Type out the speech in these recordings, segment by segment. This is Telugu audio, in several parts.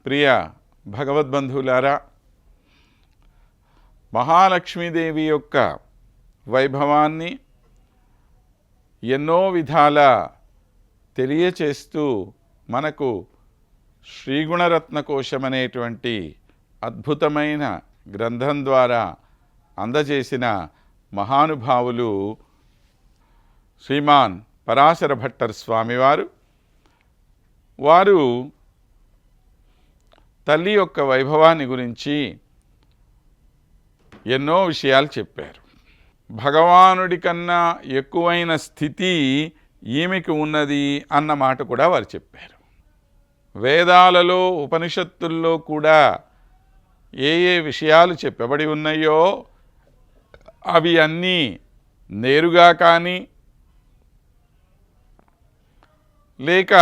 ప్రియ భగవద్బంధువులారా, మహాలక్ష్మీదేవి యొక్క వైభవాన్ని ఎన్నో విధాల తెలియచేస్తూ మనకు శ్రీగుణరత్న కోశం అనేటువంటి అద్భుతమైన గ్రంథం ద్వారా అందజేసిన మహానుభావులు శ్రీమాన్ పరాశర భట్టర్ స్వామివారు. వారు తల్లి యొక్క వైభవాన్ని గురించి ఎన్నో విషయాలు చెప్పారు. భగవానుడి కన్నా ఎక్కువైన స్థితి ఈమెకి ఉన్నది అన్న మాట కూడా వారు చెప్పారు. వేదాలలో ఉపనిషత్తుల్లో కూడా ఏ ఏ విషయాలు చెప్పబడి ఉన్నాయో అవి అన్నీ నేరుగా కానీ లేక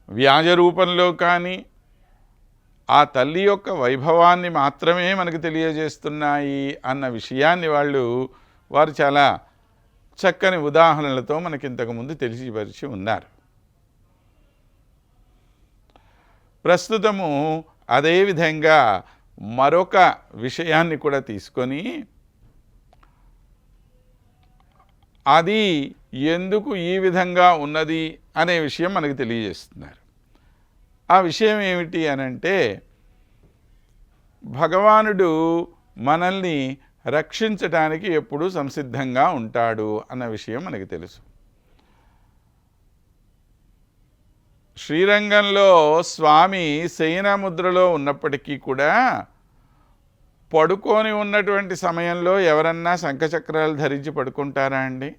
వ్యాజ రూపంలో కానీ ఆ తల్లి యొక్క వైభవాన్ని మాత్రమే మనకు తెలియజేస్తున్నాయి అన్న విషయాన్ని వారు చాలా చక్కని ఉదాహరణలతో మనకి ఇంతకుముందు తెలియపరిచి ఉన్నారు. ప్రస్తుతము అదేవిధంగా మరొక విషయాన్ని కూడా తీసుకొని అది ఎందుకు ఈ విధంగా ఉన్నది అనే విషయం మనకు తెలియజేస్తున్నారు. ఆ విషయం ఏమిటి అనంటే, భగవానుడు మనల్ని రక్షించటానికి ఎప్పుడూ సంసిద్ధంగా ఉంటాడు అన్న విషయం మనకు తెలుసు. శ్రీరంగంలో స్వామి శయన ముద్రలో ఉన్నప్పటికీ కూడా పడుకొని ఉన్నటువంటి సమయంలో ఎవరన్నా శంఖచక్రాలు ధరించి పడుకుంటారా అండి?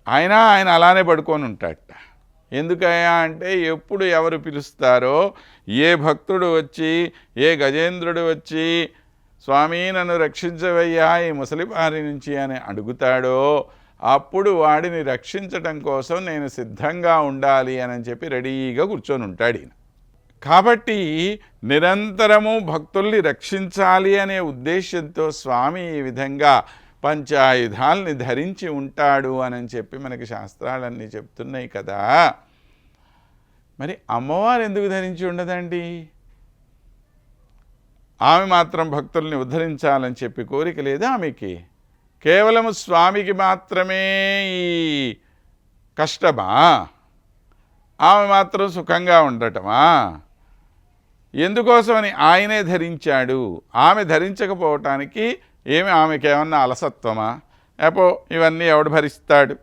ఆయన అలానే పడుకొని ఉంటాడట. ఎందుకయ్యా అంటే, ఎప్పుడు ఎవరు పిలుస్తారో, ఏ భక్తుడు వచ్చి, ఏ గజేంద్రుడు వచ్చి స్వామి నన్ను రక్షించవయ్యా ఈ ముసలి బారి నుంచి అని అడుగుతాడో అప్పుడు వాడిని రక్షించటం కోసం నేను సిద్ధంగా ఉండాలి అని చెప్పి రెడీగా కూర్చొని ఉంటాడు ఈయన. కాబట్టి నిరంతరము భక్తుల్ని రక్షించాలి అనే ఉద్దేశంతో స్వామి ఈ విధంగా పంచాయుధాల్ని ధరించి ఉంటాడు అని చెప్పి మనకి శాస్త్రాలన్నీ చెప్తున్నాయి కదా. మరి అమ్మవారు ఎందుకు ధరించి ఉండదండి? ఆమె మాత్రం భక్తుల్ని ఉద్ధరించాలని చెప్పి కోరిక లేదా ఆమెకి? కేవలము స్వామికి మాత్రమే ఈ కష్టమా? ఆమె మాత్రం సుఖంగా ఉండటమా? ఎందుకోసమని ఆయనే ధరించాడు. ఆమె ధరించకపోవటానికి ఆమెకేమన్నా అలసత్వమా? ఇవన్నీ ఎవడు భరిస్తాడు,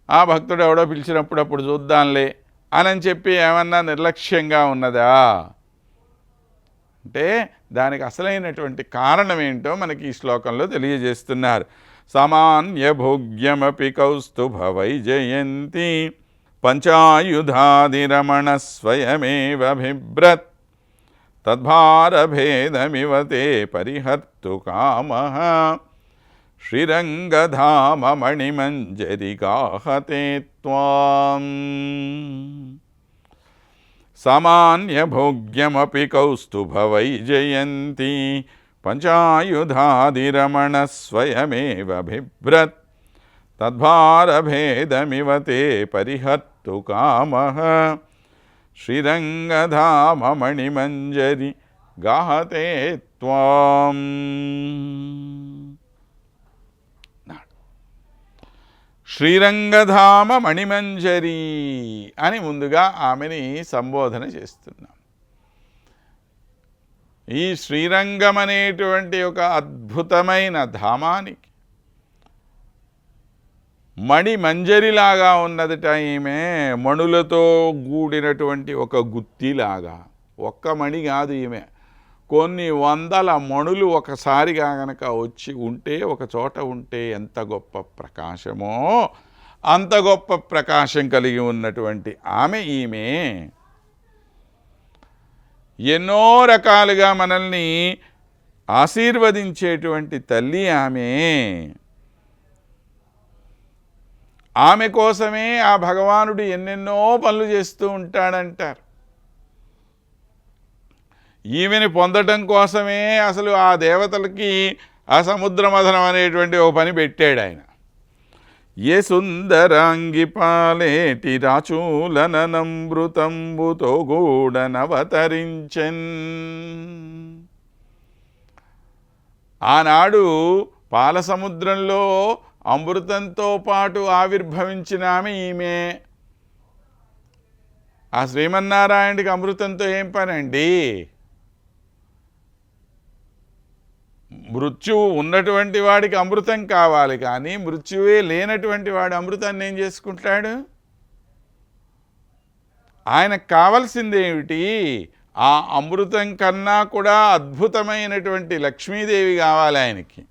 ఆ భక్తుడు ఎవడో పిలిచినప్పుడు అప్పుడు చూద్దాంలే అని చెప్పి ఏమన్నా నిర్లక్ష్యంగా ఉన్నదా అంటే, దానికి అసలైనటువంటి కారణం ఏంటో మనకి ఈ శ్లోకంలో తెలియజేస్తున్నారు. సామాన్య భోగ్యమపి కౌస్తుభ వైజయంతి పంచాయుధాదిరమణ స్వయమేవ బిభ్రత్ తద్భారభేదమివ తే పరిహర్తు కామః శ్రీరంగధామ మణిమంజరి గాహతే త్వాం. సామాన్య భోగ్యమపి కౌస్తుభ వైజయంతి పంచాయుధాదిరమణ స్వయమేవ బిభ్రత్ తద్భారభేదమివ తే పరిహర్తు కామః శ్రీరంగధామ మణిమంజరి గాహతే త్వాం. శ్రీరంగధామ మణిమంజరి అని ముందుగా ఆమెని సంబోధన చేస్తున్నాం. ఈ శ్రీరంగం అనేటువంటి ఒక అద్భుతమైన ధామానికి మణిమంజరిలాగా ఉన్నదట. ఈమె మణులతో గూడినటువంటి ఒక గుత్తిలాగా. ఒక్క మణి కాదు, ఈమె కొన్ని వందల మణులు ఒకసారిగా గనక వచ్చి ఉంటే, ఒక చోట ఉంటే ఎంత గొప్ప ప్రకాశమో అంత గొప్ప ప్రకాశం కలిగి ఉన్నటువంటి ఈమె ఎన్నో రకాలుగా మనల్ని ఆశీర్వదించేటువంటి తల్లి ఆమె కోసమే ఆ భగవానుడు ఎన్నెన్నో పనులు చేస్తూ ఉంటాడంటారు. ఈమెని పొందటం కోసమే అసలు ఆ దేవతలకి ఆ సముద్ర మథనం అనేటువంటి ఒక పని పెట్టాడు ఆయన. ఏ సుందరాంగి పాలేటి రాచూలనమృతంబుతో గూడనవతరించెన్. ఆనాడు పాలసముద్రంలో అమృతంతో పాటు ఆవిర్భవించిన ఆమె ఈమె. ఆ శ్రీమన్నారాయణుడికి అమృతంతో ఏం పనండి? మృత్యువు ఉన్నటువంటి వాడికి అమృతం కావాలి, కానీ మృత్యువే లేనటువంటి వాడు అమృతాన్ని ఏం చేసుకుంటాడు? ఆయనకు కావలసిందేమిటి? ఆ అమృతం కన్నా కూడా అద్భుతమైనటువంటి లక్ష్మీదేవి కావాలి ఆయనకి.